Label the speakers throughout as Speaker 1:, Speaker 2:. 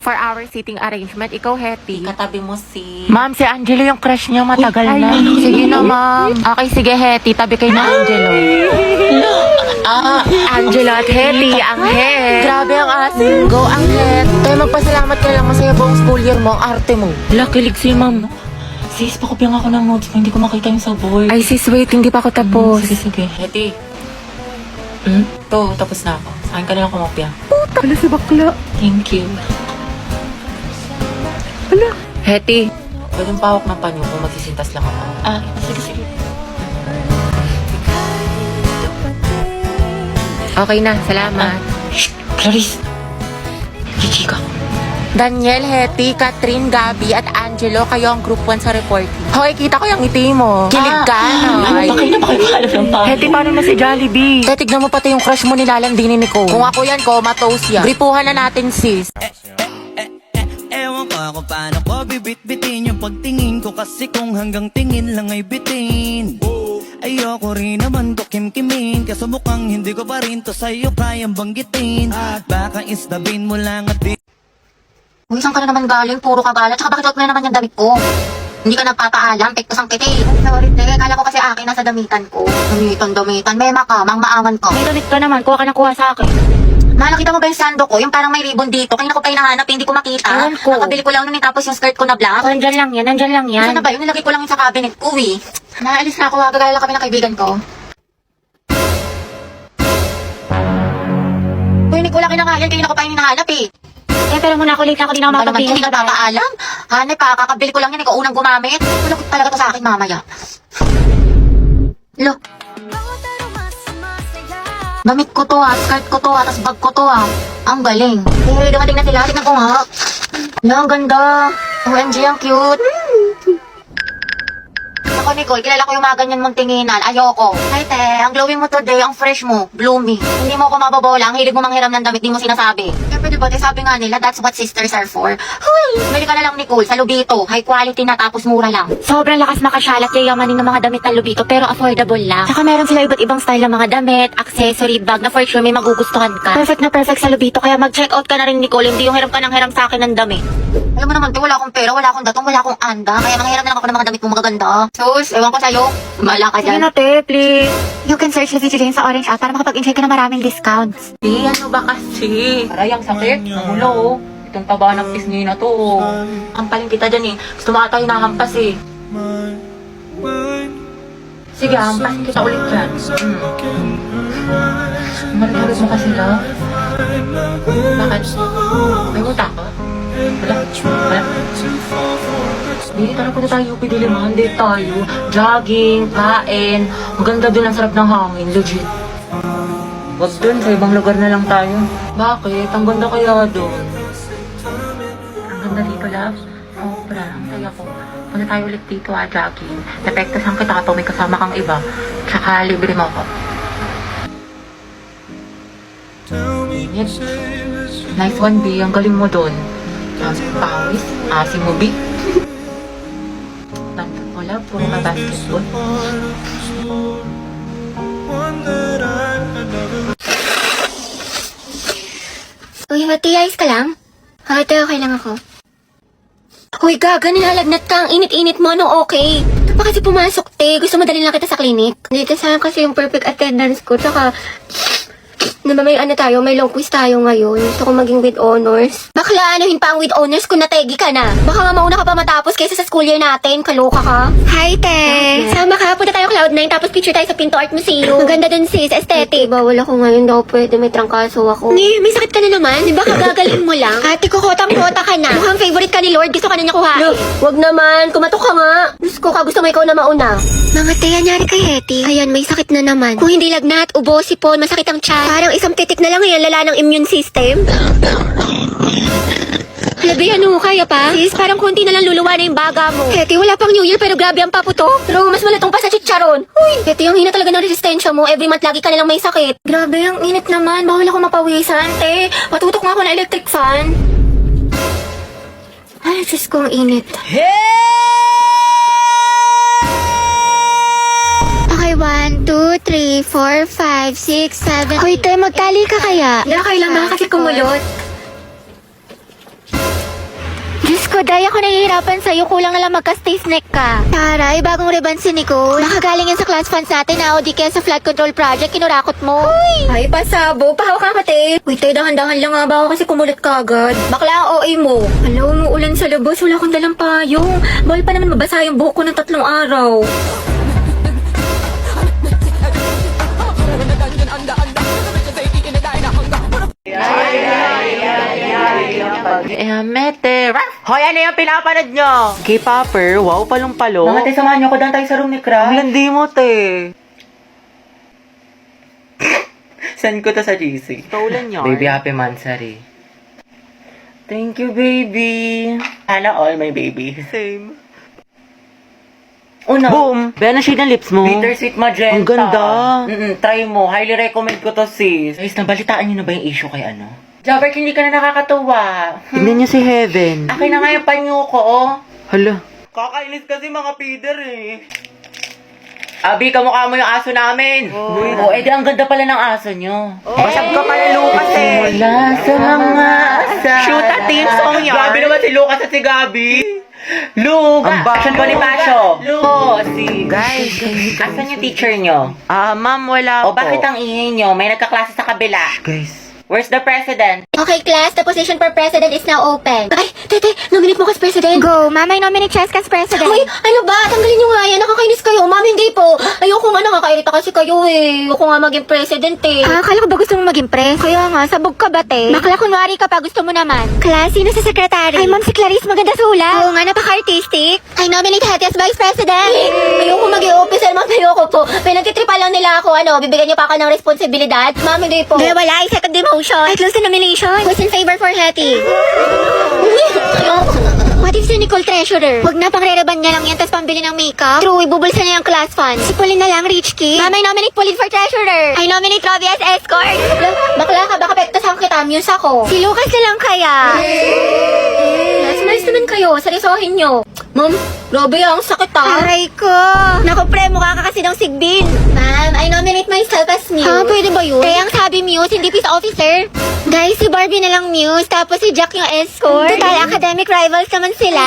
Speaker 1: For our seating arrangement, ikaw, Hetty.
Speaker 2: Katabi mo si...
Speaker 1: Ma'am, si Angelo yung crush niya matagal na. Sige na, ma'am. Okay, sige, Hetty. Tabi kayo na Angelo. Angelo at Hetty, ang het. Grabe ang asin. Go, ang het. Tayo magpasalamat ka lang. Masaya buong school year mo. Ang arte mo.
Speaker 2: Kilig si ma'am. Sis, pakopyang ako ng notes mo. Hindi ko makita yung sa board.
Speaker 1: Ay, sis, wait. Hindi pa ako tapos.
Speaker 2: Sige. Hetty. To, tapos na ako. Sa akin ka na lang kumopya.
Speaker 1: Wala si bakla.
Speaker 2: Thank you.
Speaker 1: Hetty.
Speaker 2: Pwedeng pawak ng panyo kung magsisintas lang ako. Sige.
Speaker 1: Okay na, salamat.
Speaker 2: Shh! Clarice! Chichika.
Speaker 1: Daniel, Hetty, Catherine, Gabby, at Angelo, kayo ang group 1 sa report. Hoy, kita ko yung ngiti mo. Kilig ka, no?
Speaker 2: Ano ba kayo na makipahalap ng panyo?
Speaker 1: Hetty, paano na si Jollibee? Tignan mo pati yung crush mo nilalandinin ni Nicole. Kung ako yan, comatose yan. Gripuhan na natin, sis.
Speaker 3: Ewan ko kung paano ko bibit-bitin yung pagtingin ko. Kasi kung hanggang tingin lang ay bitin, ayoko rin naman to kim-kimin. Kaso mukhang hindi ko pa rin to sa'yo kayang banggitin. Baka isnabin mo lang at di...
Speaker 4: Uy, saan ka na naman galing? Puro kagalat. Tsaka bakit huwag mo na naman yung damit ko? Hindi ka nagpapaalam, pektos ang kiti. Sorry, te. Kala ko kasi akin nasa damitan ko. Damitan. Mema ka, mangmaawan ko.
Speaker 1: May damit ka naman, kuha ka na kuha sa akin.
Speaker 4: Nakita mo ba yung sando ko? Yung parang may ribbon dito. Kanina ko pa hinahanap, hindi ko makita.
Speaker 1: Ewan ko.
Speaker 4: Nakabili ko lang nun, tapos yung skirt ko na black.
Speaker 1: Nandyan lang yan.
Speaker 4: Saan na ba yun? Nilagay ko lang yun sa cabinet ko, eh. Naalis na ako, gagala kami ng kaibigan ko. Uy, Nicola, kinakayan. Kanina ko pa yung hinahanap, eh.
Speaker 1: Pero muna ako late na ako, di na ako
Speaker 4: Ano naman,
Speaker 1: makapagpili.
Speaker 4: hindi ka nagpapaalam? Hanay pa, kakabili ko lang yan, ikaw unang gumamit. Malakot talaga to sa akin mamaya. Lo. Damit ko to skirt ko to tas bag ko to Ang galing. Eh, dumating na sila, tignan ko nga. Ang ganda. OMG, ang cute. Ako, Nicole, kilala ko yung mga ganyan mong tinginan. Ayoko. Ay, te, ang glowing mo today, ang fresh mo, bloomy. Hindi mo ako mababola, ang hilig mo manghiram ng damit, di mo sinasabi. Siyempre, diba, sabi nga nila, that's what sisters are for. Huy! Bili ka na lang, Nicole, sa Lubito. High quality na, tapos mura lang.
Speaker 1: Sobrang lakas makasyalat yayamanin ng mga damit ng Lubito, pero affordable lang. Saka meron sila iba't ibang style ng mga damit, accessory, bag na for sure may magugustuhan ka. Perfect na perfect sa Lubito, kaya mag-check out ka na rin, Nicole. Hindi yung hiram ka ng hiram sa akin ng damit.
Speaker 4: Alam mo naman, te, wala akong pera, wala akong datong, wala akong anda. Kaya manghiram na lang ako ng mga damit mo magaganda. Sus, ewan ko sa'yo. Sumala ka
Speaker 1: Sige
Speaker 4: dyan.
Speaker 1: na, te, please. You can search the video sa Orange app para makapag-enjoy ka ng maraming discounts.
Speaker 2: Ano ba kasi? Aray, ang sakit. Ang ulo, oh. Itong taba ng pisngi na to, oh. Ang paling kita dyan, eh. Gusto mo ata hinahampas, eh. Sige, hampasin kita ulit dyan. Malit mo kasi, love. Bakit? May muta ka? Wala? Hindi, tara punta tayo, pidiliman. Date tayo. Jogging, kain. Maganda dun, ang sarap ng hangin. Legit. Wag dun, sa ibang lugar na lang tayo. Bakit? Ang ganda kaya dun. Ang ganda dito, love. Sobra. Ang saya ko. Punta tayo ulit dito, jogging. Napektasan kita kapag may kasama kang iba. Tsaka libre mo ako. Init. Nice one, B. Ang galing mo dun. Pawis. Asim mo, B. Wala, puro na basketball.
Speaker 4: Uy, Hati, ayos ka lang? Hati, okay lang ako. Uy, gaga, nilalagnat ka. Ang init-init mo, no, okay. Ito pa kasi pumasok, te. Gusto mo dalhin lang kita sa clinic. Dito sayang kasi yung perfect attendance ko. Tsaka, naman may tayo, may long quiz tayo ngayon. Gusto ko maging with honors. Bakla, anuhin pa ang with honors kung nategi ka na. Baka nga mauna ka pa matapos kaysa sa school year natin. Kaloka ka. Hi, te. Sama ka, punta tayo Cloud9 tapos picture tayo sa Pinto Art Museum. Maganda dun, sis. Aesthetic. Bawal ako ngayon daw pwede. May trangkaso ako. May sakit ka na naman. Di ba kagagaling mo lang? Ate ko, kotang-kota ka na. Mukhang favorite ka ni Lord. Gusto ka na niya kuhain. Wag naman. Kumatok ka nga. Gusto ko ka. Gusto mo ikaw na mauna. Mga te, anyari kay Hetty. Ayan, may sakit na naman. Kung hindi lagnat, ubo, sipon, masakit ang tiyan. Parang isang titik na lang yan, lala ng immune system. Halabi, ano, kaya pa? Sis, parang konti na lang luluwa na yung baga mo. Hetty, wala pang New Year pero grabe ang paputo. Pero mas malatong pa sa chicharon. Uy, Hetty, ang hina talaga ng resistensya mo. Every month lagi ka nilang may sakit. Grabe, ang init naman. Bawal ako mapawisan, te. Patutok nga ako na electric fan. Ay, Diyos ko, ang init. Okay, 1, 2, 3, 4, 5, 6, 7. Hoy, te, magtali ka kaya? Hindi, kailan ba kasi kumulot? ko, Day. Ako nahihirapan sa'yo. Kulang na lang magka-stiff neck ka. Taray, bagong ribbon si Nicole. Nakagaling yan sa class funds natin na o di kaya sa flood control project. Kinurakot mo. Ay, pasabo. Pahawak ka, kate. Wait, Tay, dahan-dahan lang nga ba ako kasi kumulit ka agad. Bakla ang OA mo. Hello, umuulan sa labas. Wala akong dalang payong. Bawal pa naman mabasa yung buhok ko ng 3 araw.
Speaker 2: Mete. Hoy, ano yung pinapanood nyo? K-popper, wow, palong-palo.
Speaker 5: Mga te, samahan niyo ako daan tayo sa room ni Crash.
Speaker 2: Ang landi mo, te.
Speaker 5: Send ko to sa GC.
Speaker 2: Stolen yun.
Speaker 5: Baby, happy mansari. Thank you, baby. Sana all, my baby.
Speaker 2: Same.
Speaker 5: Una,
Speaker 2: Boom! Be, ano shade ng lips mo?
Speaker 5: Bittersweet magenta.
Speaker 2: Ang ganda.
Speaker 5: Try mo. Highly recommend ko to, sis. Guys, nabalitaan niyo na ba yung issue kay ano? Jabert, hindi ka na nakakatuwa.
Speaker 2: Tignan niyo si Heaven.
Speaker 5: Akin na nga yung panyo ko, oh.
Speaker 2: Hala.
Speaker 5: Kakainis kasi mga feeder eh. Abi, kamukha mo yung aso namin. Oh, edi ang ganda pala ng aso nyo.
Speaker 2: Basag ka pala, Lucas eh.
Speaker 5: Wala sa mga asa.
Speaker 2: Shoot a team song yan.
Speaker 5: Gabi naman si Lucas at si Gabi. Lucas.
Speaker 2: Ang bago.
Speaker 5: Asan Bonifacio? Si.
Speaker 2: Guys,
Speaker 5: Asan yung teacher nyo?
Speaker 2: ma'am, wala
Speaker 5: O bakit ang ingay nyo? May nagkaklase sa kabila.
Speaker 2: Guys.
Speaker 5: Where's the president?
Speaker 4: Okay, class. The position for president is now open. Ay, tete, nominate mo ka as president. Go. Mama, nominate Cheska as president. Uy, ano ba? Tanggalin nyo nga yan. Nakakainis kayo. Ma'am, hindi po. Ayoko nga nakakairita kasi kayo eh. Ayoko nga maging president eh. Akala ko ba gusto mo maging pres? Kaya nga, sabog ka ba, te? Bakla, kunwari ka pa. Gusto mo naman. Class, sino sa secretary? Ay, ma'am, si Clarice. Maganda sulat. Oo nga, napaka-artistic. I nominate Hattie as vice president. Ayoko maging officer, ma'am. Ayoko po. Pinagtitripa lang nila ako. Ano, bibigyan niyo pa ako ng responsibilidad. Ma'am, hindi po. Hindi, wala. I-second demotion. I close the nomination. Who's in favor for Hattie? What if si Nicole treasurer? Huwag na, pang-re-reban niya lang yan, tapos pambili ng makeup. True, ibubulsa niya yung class fund. Si Pauline na lang, rich kid. Mama, I nominate Pauline for treasurer. I nominate Robbie as escort. Bakla ka, baka pektasan kita, muse ako. Si Lucas na lang kaya. Nice naman kayo, seryosohin nyo. Ma'am, Robbie, ang sakit ah. Aray ko. Naku, pre, mukha ka kasi ng sigbin. Ma'am, I nominate myself as Muse. Ha, pwede ba yun? Kaya ang sabi Muse, hindi peace officer. Guys, si Barbie na lang Muse, tapos si Jack yung escort. Total, academic rivals naman sila.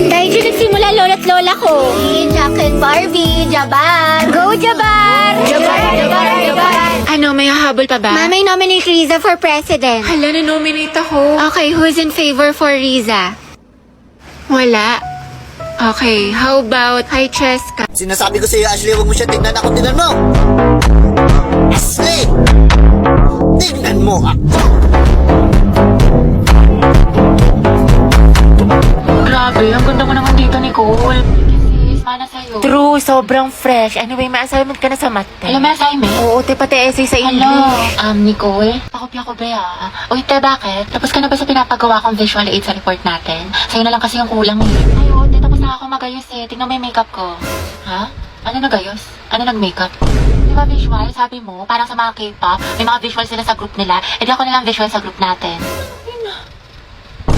Speaker 4: Dahil dyan nagsimula lola't lola ko. Si Jack and Barbie, Jabar. Go, Jabar! Jabar, Jabar, Jabar.
Speaker 1: Ano, may hahabol pa ba?
Speaker 4: Ma'am, I nominate Riza for president.
Speaker 1: Hala, na-nominate ako.
Speaker 4: Okay, who's in favor for Riza?
Speaker 1: Wala. Okay, how about hi, Cheska?
Speaker 6: Sinasabi ko sa iyo, Ashley, huwag mo siya tingnan ako, tingnan mo! Ashley! Tingnan mo ako!
Speaker 1: Grabe, ang ganda mo naman dito, Nicole. Kasi, mana sa'yo.
Speaker 2: True, sobrang fresh. Anyway, may assignment ka na sa math.
Speaker 1: Alam mo, assignment?
Speaker 2: Oo, te, pati essay sa
Speaker 1: Hello,
Speaker 2: English.
Speaker 1: Nicole? Pakopya ko ba ya? Uy, te, bakit? Tapos ka na ba sa pinapagawa kong visual aid sa report natin? Sa'yo na lang kasi yung kulang eh. Ay, oo, te, tapos na ako magayos eh. Tingnan mo yung makeup ko. Ha? Ano nagayos? Ano nag-makeup? Di ba visual? Sabi mo, parang sa mga K-pop, may mga visual sila sa group nila. E di ako na lang visual sa group natin.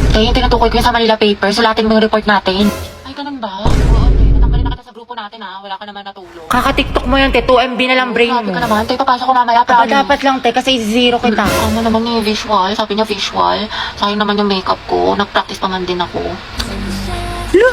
Speaker 1: Kaya yung tinutukoy ko yung sa Manila paper, sulatin mo yung report natin. Ay, ganun ba? Oo, te, natanggalin na kita sa grupo natin ha. Wala ka naman natulong.
Speaker 2: Kaka-tiktok mo yun, te. 2MB na lang brain
Speaker 1: Sabi
Speaker 2: mo.
Speaker 1: ka naman, te, papasok ko mamaya,
Speaker 2: Aba,
Speaker 1: promise.
Speaker 2: dapat lang, te, kasi zero kita.
Speaker 1: Ano naman yung visual? Sabi niya visual. Sayang naman yung makeup ko. Nag-practice pa man din ako.
Speaker 2: Lo,